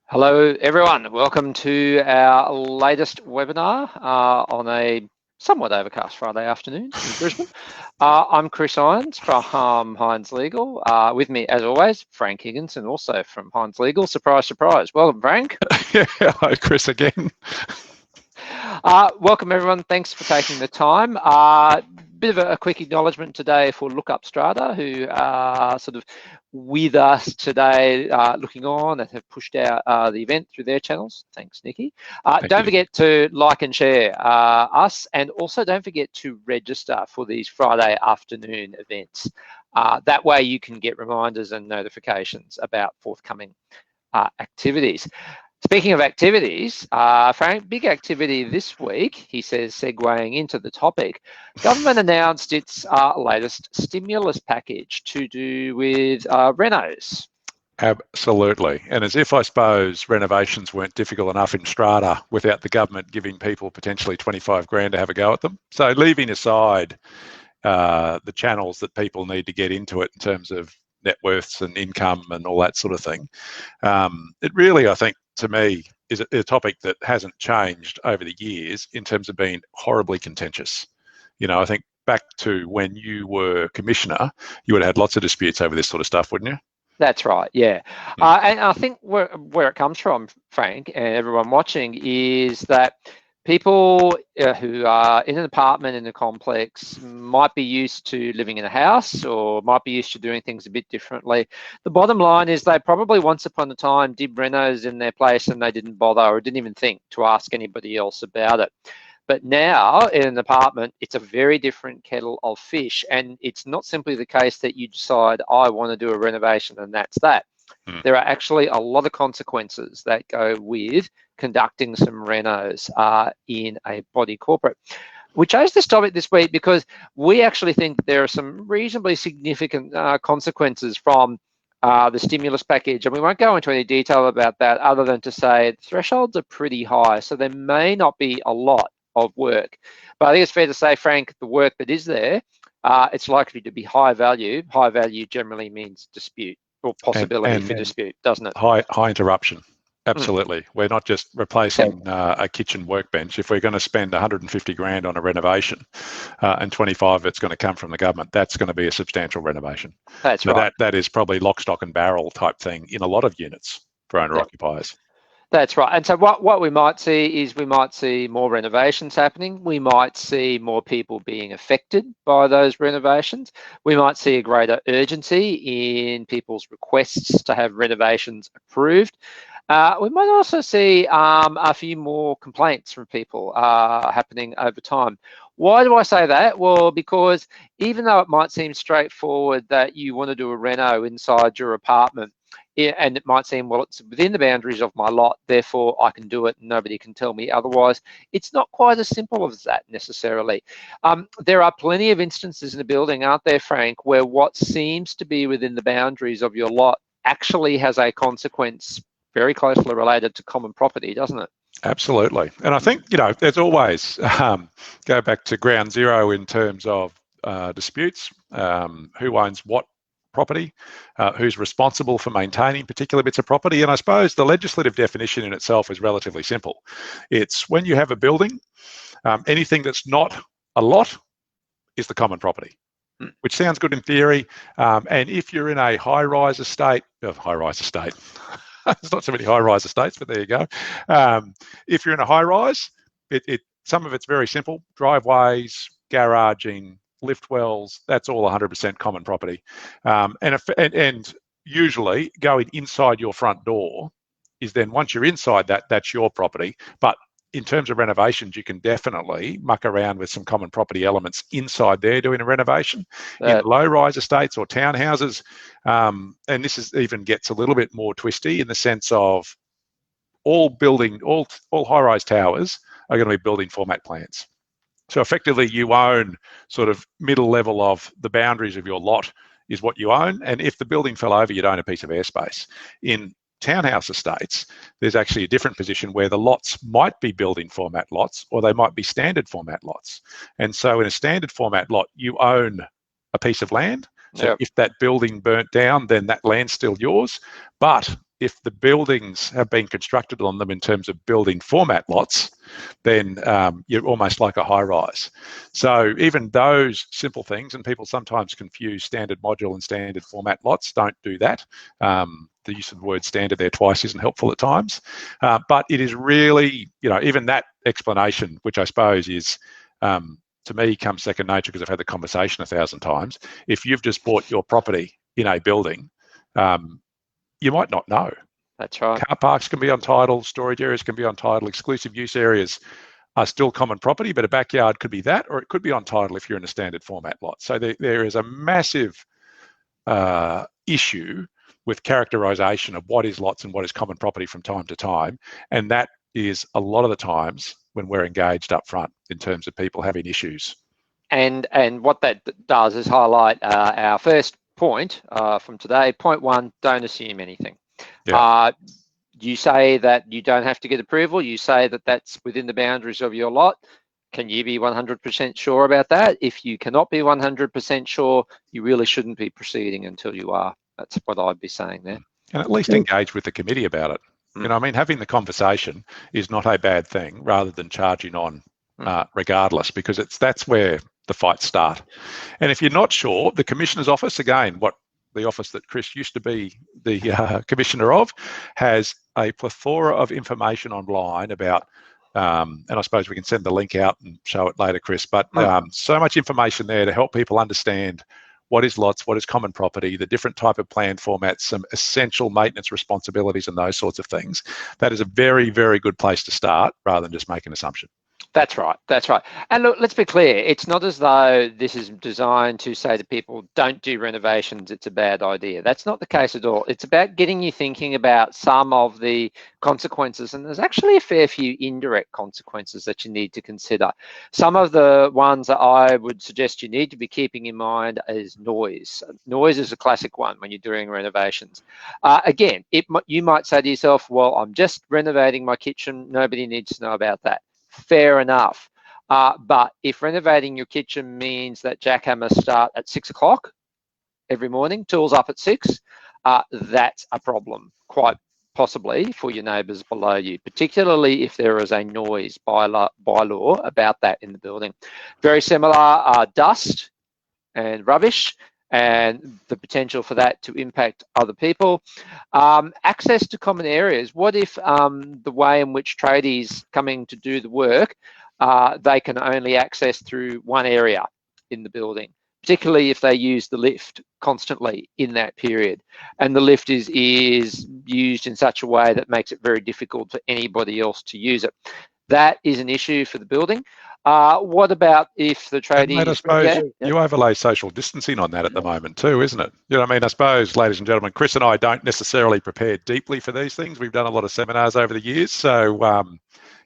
Hello everyone, welcome to our latest webinar on a somewhat overcast Friday afternoon in Brisbane. I'm Chris Irons from Hines Legal. With me, as always, Frank Higgins, and also from Hines Legal. Surprise, surprise. Welcome, Frank. Yeah, hi, Chris again. Welcome everyone, thanks for taking the time. Bit of a quick acknowledgement today for Look Up Strata, who are sort of with us today, looking on and have pushed out the event through their channels. Thanks, Nikki. Don't forget to like and share us, and also don't forget to register for these Friday afternoon events. That way you can get reminders and notifications about forthcoming activities. Speaking of activities, Frank, big activity this week, he says, segueing into the topic. Government announced its latest stimulus package to do with renos. Absolutely. And as if, I suppose, renovations weren't difficult enough in Strata without the government giving people potentially 25 grand to have a go at them. So leaving aside the channels that people need to get into it in terms of net worths and income and all that sort of thing, it really, I think, to me, is a topic that hasn't changed over the years in terms of being horribly contentious. You know, I think back to when you were commissioner, you would have had lots of disputes over this sort of stuff, wouldn't you? That's right, yeah. And I think where it comes from, Frank, and everyone watching, is that people who are in an apartment in a complex might be used to living in a house or might be used to doing things a bit differently. The bottom line is they probably once upon a time did renos in their place and they didn't bother or didn't even think to ask anybody else about it. But now in an apartment, it's a very different kettle of fish. And it's not simply the case that you decide, I want to do a renovation and that's that. There are actually a lot of consequences that go with conducting some renos in a body corporate. We chose this topic this week because we actually think that there are some reasonably significant consequences from the stimulus package, and we won't go into any detail about that other than to say thresholds are pretty high, so there may not be a lot of work. But I think it's fair to say, Frank, the work that is there, it's likely to be high value. High value generally means dispute or possibility for dispute, doesn't it? High interruption. Absolutely. We're not just replacing a kitchen workbench. If we're going to spend 150 grand on a renovation and 25 of it's going to come from the government, that's going to be a substantial renovation. That's right. That is probably lock, stock and barrel type thing in a lot of units for owner-occupiers. That's right. And so what we might see is we might see more renovations happening. We might see more people being affected by those renovations. We might see a greater urgency in people's requests to have renovations approved. We might also see a few more complaints from people happening over time. Why do I say that? Well, because even though it might seem straightforward that you want to do a reno inside your apartment, and it might seem, well, it's within the boundaries of my lot, therefore I can do it and nobody can tell me otherwise. It's not quite as simple as that necessarily. There are plenty of instances in a building, aren't there, Frank, where what seems to be within the boundaries of your lot actually has a consequence very closely related to common property, doesn't it? Absolutely. And I think, you know, there's always, go back to ground zero in terms of disputes, who owns what property, who's responsible for maintaining particular bits of property. And I suppose the legislative definition in itself is relatively simple. It's when you have a building, anything that's not a lot is the common property, which sounds good in theory. And if you're in a high-rise estate, there's not so many high-rise estates, but there you go. If you're in a high-rise, some of it's very simple: driveways, garaging, lift wells. That's all 100% common property. And usually going inside your front door is then, once you're inside that, that's your property. But in terms of renovations, you can definitely muck around with some common property elements inside there doing a renovation. In low-rise estates or townhouses, and this is even gets a little bit more twisty in the sense of all high-rise towers are going to be building format plans. So effectively, you own sort of middle level of the boundaries of your lot is what you own. And if the building fell over, you'd own a piece of airspace. In townhouse estates, there's actually a different position where the lots might be building format lots or they might be standard format lots. And so in a standard format lot, you own a piece of land. So if that building burnt down, then that land's still yours. But if the buildings have been constructed on them in terms of building format lots, then you're almost like a high rise. So even those simple things, and people sometimes confuse standard module and standard format lots, don't do that. The use of the word standard there twice isn't helpful at times. But it is really, even that explanation, which I suppose is, to me, comes second nature because I've had the conversation 1,000 times. If you've just bought your property in a building, you might not know. That's right. Car parks can be on title, storage areas can be on title, exclusive use areas are still common property, but a backyard could be that, or it could be on title if you're in a standard format lot. So there is a massive issue with characterisation of what is lots and what is common property from time to time, and that is a lot of the times when we're engaged up front in terms of people having issues. And what that does is highlight our first point from today. Point 1, don't assume anything. Yeah. You say that you don't have to get approval. You say that that's within the boundaries of your lot. Can you be 100% sure about that? If you cannot be 100% sure, you really shouldn't be proceeding until you are. That's what I'd be saying there. And at least engage with the committee about it. Having the conversation is not a bad thing, rather than charging on regardless, because that's where the fights start. And if you're not sure, the Commissioner's Office, again, the office that Chris used to be the Commissioner of, has a plethora of information online about, and I suppose we can send the link out and show it later, Chris, but so much information there to help people understand what is lots, what is common property, the different type of plan formats, some essential maintenance responsibilities and those sorts of things. That is a very, very good place to start, rather than just make an assumption. That's right. That's right. And look, let's be clear. It's not as though this is designed to say to people, don't do renovations, it's a bad idea. That's not the case at all. It's about getting you thinking about some of the consequences. And there's actually a fair few indirect consequences that you need to consider. Some of the ones that I would suggest you need to be keeping in mind is noise. Noise is a classic one when you're doing renovations. Again, you might say to yourself, well, I'm just renovating my kitchen. Nobody needs to know about that. Fair enough. But if renovating your kitchen means that jackhammers start at 6 o'clock every morning, tools up at 6, that's a problem, quite possibly, for your neighbours below you, particularly if there is a noise bylaw about that in the building. Very similar, dust and rubbish, and the potential for that to impact other people. Access to common areas. What if the way in which tradies coming to do the work, they can only access through one area in the building, particularly if they use the lift constantly in that period, and the lift is used in such a way that makes it very difficult for anybody else to use it. That is an issue for the building. What about if the tradies... Mate, I suppose you overlay social distancing on that at the moment too, isn't it? I suppose, ladies and gentlemen, Chris and I don't necessarily prepare deeply for these things. We've done a lot of seminars over the years. So,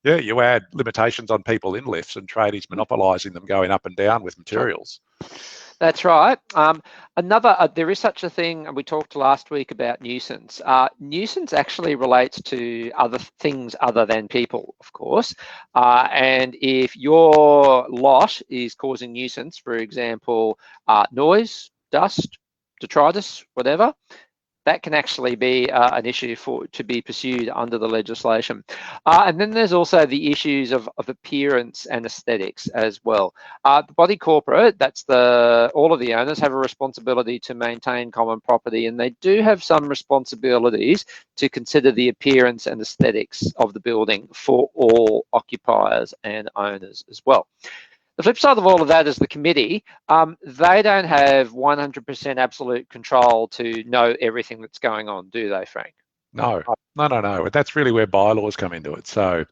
you add limitations on people in lifts and tradies monopolising them going up and down with materials. That's right. There is such a thing, and we talked last week about nuisance. Nuisance actually relates to other things other than people, of course. And if your lot is causing nuisance, for example, noise, dust, detritus, whatever, that can actually be an issue to be pursued under the legislation. And then there's also the issues of appearance and aesthetics as well. The body corporate, that's all of the owners have a responsibility to maintain common property, and they do have some responsibilities to consider the appearance and aesthetics of the building for all occupiers and owners as well. The flip side of all of that is the committee. They don't have 100% absolute control to know everything that's going on, do they, Frank? No. That's really where bylaws come into it. So,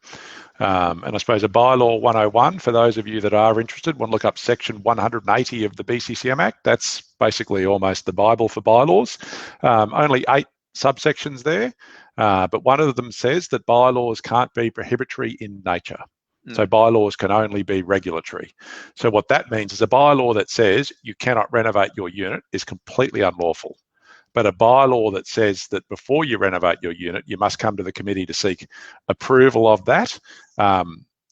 and I suppose a bylaw 101, for those of you that are interested, want to look up section 180 of the BCCM Act. That's basically almost the Bible for bylaws. Only 8 subsections there, but one of them says that bylaws can't be prohibitory in nature. So bylaws can only be regulatory. So what that means is a bylaw that says you cannot renovate your unit is completely unlawful. But a bylaw that says that before you renovate your unit, you must come to the committee to seek approval of that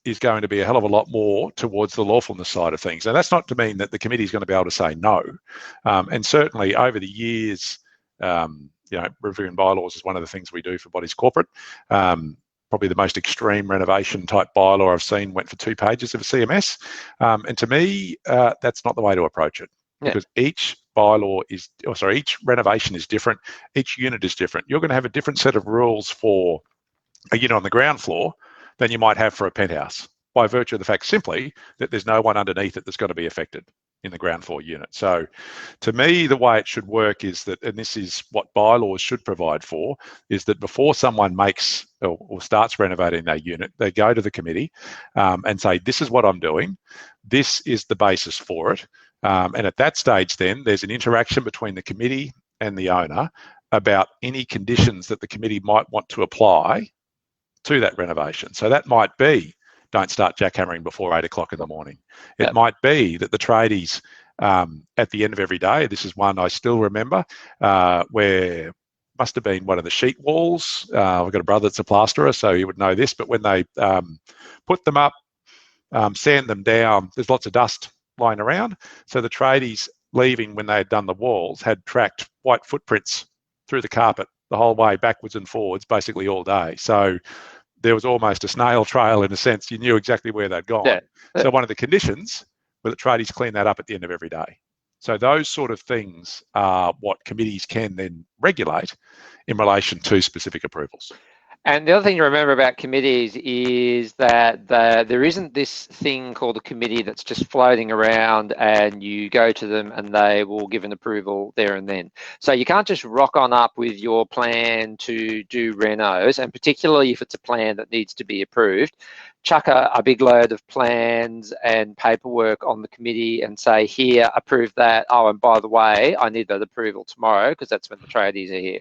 is going to be a hell of a lot more towards the lawfulness side of things. And that's not to mean that the committee is going to be able to say no. And certainly over the years, reviewing bylaws is one of the things we do for bodies corporate. Probably the most extreme renovation type bylaw I've seen went for 2 pages of a CMS. And to me, that's not the way to approach it, because each bylaw is, each renovation is different. Each unit is different. You're going to have a different set of rules for a unit on the ground floor than you might have for a penthouse, by virtue of the fact simply that there's no one underneath it that's going to be affected in the ground floor unit. So to me, the way it should work is that, and this is what bylaws should provide for, is that before someone makes or starts renovating their unit, they go to the committee and say, this is what I'm doing, this is the basis for it. And at that stage then, there's an interaction between the committee and the owner about any conditions that the committee might want to apply to that renovation. So that might be, don't start jackhammering before 8 o'clock in the morning. It might be that the tradies at the end of every day, this is one I still remember, where must have been one of the sheet walls. I've got a brother that's a plasterer, so he would know this, but when they put them up, sand them down, there's lots of dust lying around. So the tradies leaving when they had done the walls had tracked white footprints through the carpet the whole way backwards and forwards, basically all day. So there was almost a snail trail in a sense. You knew exactly where they'd gone. Yeah. So one of the conditions were that tradies clean that up at the end of every day. So those sort of things are what committees can then regulate in relation to specific approvals. And the other thing to remember about committees is that there isn't this thing called a committee that's just floating around and you go to them and they will give an approval there and then. So you can't just rock on up with your plan to do renos, and particularly if it's a plan that needs to be approved, chuck a big load of plans and paperwork on the committee and say, here, approve that. Oh, and by the way, I need that approval tomorrow because that's when the tradies are here.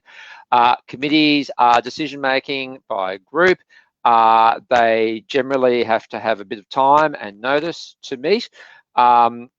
Committees are decision-making by group. They generally have to have a bit of time and notice to meet. So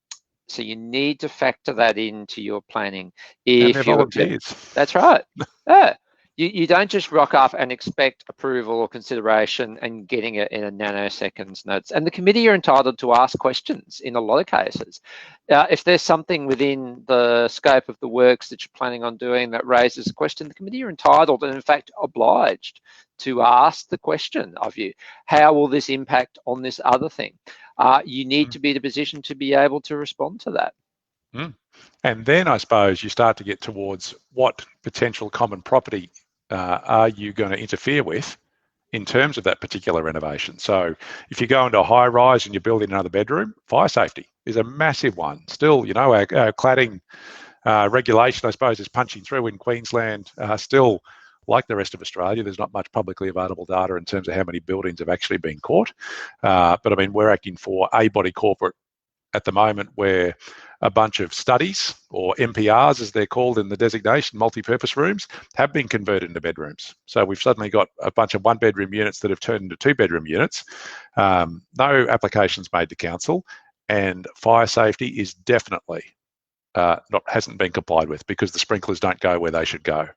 you need to factor that into your planning. If you're volunteers. That's right. Yeah. You don't just rock up and expect approval or consideration and getting it in a nanoseconds notice. And the committee are entitled to ask questions in a lot of cases. If there's something within the scope of the works that you're planning on doing that raises a question, the committee are entitled and in fact obliged to ask the question of you. How will this impact on this other thing? You need to be in a position to be able to respond to that. And then I suppose you start to get towards what potential common property are you going to interfere with in terms of that particular renovation. So if you go into a high rise and you're building another bedroom, fire safety is a massive one. Still, our cladding regulation, I suppose, is punching through in Queensland. Still, like the rest of Australia, there's not much publicly available data in terms of how many buildings have actually been caught. But I mean, we're acting for a body corporate at the moment where a bunch of studies, or MPRs as they're called in the designation, multi-purpose rooms, have been converted into bedrooms. So we've suddenly got a bunch of 1-bedroom units that have turned into 2-bedroom units. No applications made to council, and fire safety is definitely hasn't been complied with because the sprinklers don't go where they should go.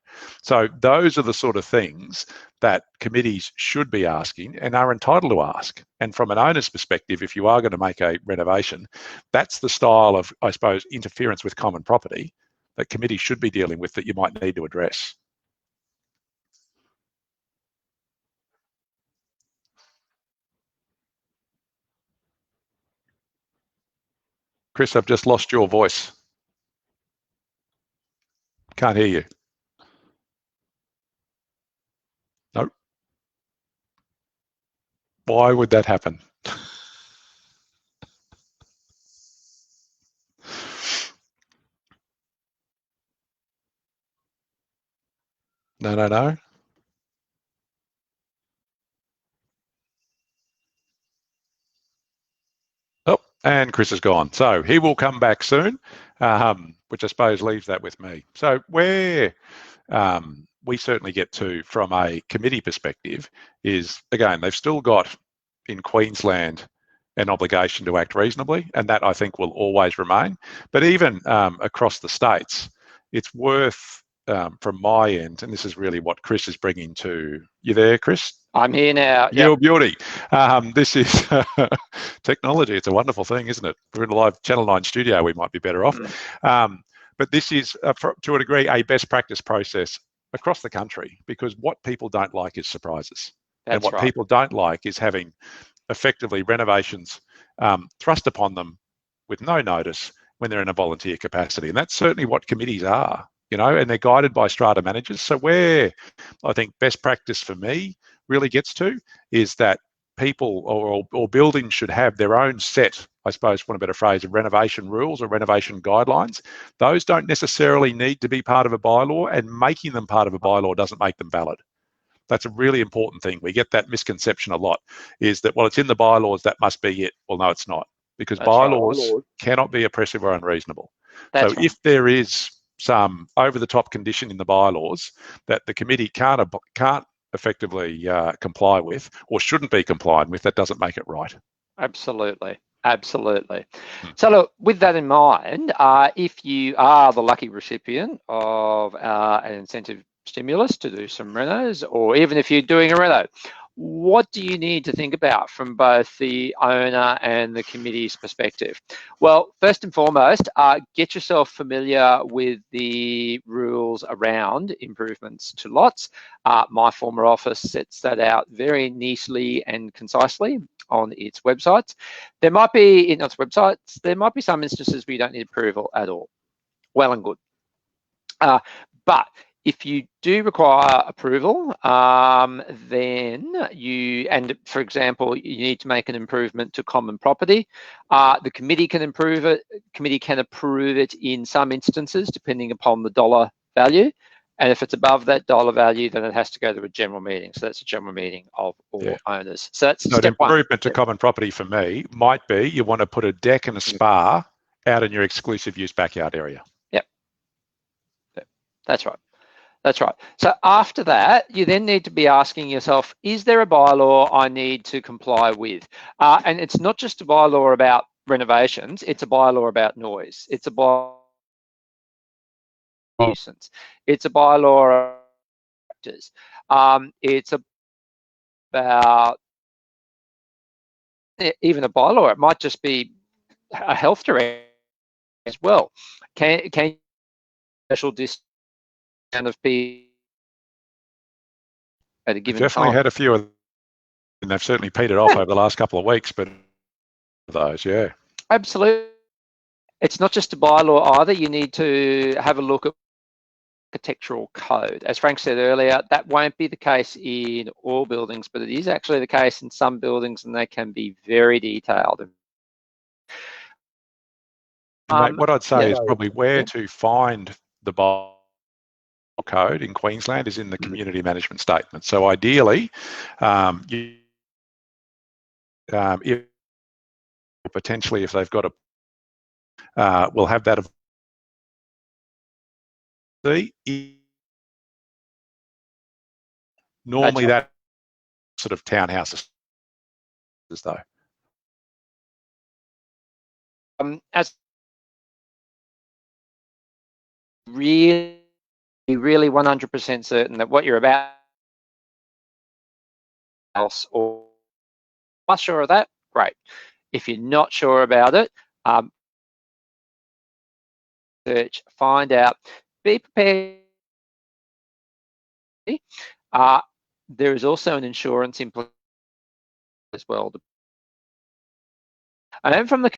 So those are the sort of things that committees should be asking and are entitled to ask. And from an owner's perspective, if you are going to make a renovation, that's the style of, I suppose, interference with common property that committees should be dealing with that you might need to address. Chris, I've just lost your voice. Can't hear you. Nope. Why would that happen? No. Oh, and Chris is gone. So he will come back soon, which I suppose leaves that with me. So where we certainly get to from a committee perspective is, again, they've still got in Queensland an obligation to act reasonably, and that I think will always remain. But even across the states, it's worth, from my end, and this is really what Chris is bringing to you there, Chris? I'm here now. Your beauty. This is technology. It's a wonderful thing, isn't it? We're in a live Channel 9 studio. We might be better off. But this is, to a degree, a best practice process across the country, because what people don't like is surprises. And That's what right. people don't like is having effectively renovations thrust upon them with no notice when they're in a volunteer capacity. And that's certainly what committees are, and they're guided by strata managers. So where I think best practice for me really gets to is that people or buildings should have their own set, I suppose, for a better phrase, of renovation rules or renovation guidelines. Those don't necessarily need to be part of a bylaw, and making them part of a bylaw doesn't make them valid. That's a really important thing. We get that misconception a lot, is that, well, it's in the bylaws, that must be it. Well, no, it's not, because bylaws cannot be oppressive or unreasonable. So if there is some over-the-top condition in the bylaws that the committee can't effectively comply with, or shouldn't be complied with, that doesn't make it right. Absolutely. Absolutely. So look, with that in mind, if you are the lucky recipient of an incentive stimulus to do some renos, or even if you're doing a reno, what do you need to think about from both the owner and the committee's perspective? Well, first and foremost, get yourself familiar with the rules around improvements to lots. My former office sets that out very neatly and concisely on its websites. There might be, in its websites, there might be some instances where you don't need approval at all. Well and good. But if you do require approval, then and for example, you need to make an improvement to common property, the committee can approve it. Committee can approve it in some instances, depending upon the dollar value. And if it's above that dollar value, then it has to go to a general meeting. So that's a general meeting of all owners. So that's step one. An improvement to common property for me might be you want to put a deck and a spa out in your exclusive use backyard area. Yep. That's right. That's right. So after that, you then need to be asking yourself, is there a bylaw I need to comply with? And it's not just a bylaw about renovations, it's a bylaw about noise. It's a bylaw nuisance. It's a bylaw it's about even a bylaw. It might just be a health directive as well. Can special distance of people at a given time? Definitely had a few of them, and they've certainly petered off over the last couple of weeks, but those, yeah. Absolutely. It's not just a bylaw either. You need to have a look at architectural code. As Frank said earlier, that won't be the case in all buildings, but it is actually the case in some buildings, and they can be very detailed. Mate, what I'd say is probably where to find the bylaw code in Queensland is in the community management statement. So ideally, if potentially if they've got we'll have that. Normally that sort of townhouses, though. As really 100% certain that what you're about else, or not sure of that, great. If you're not sure about it, search, find out, be prepared. There is also an insurance implication as well. And then from the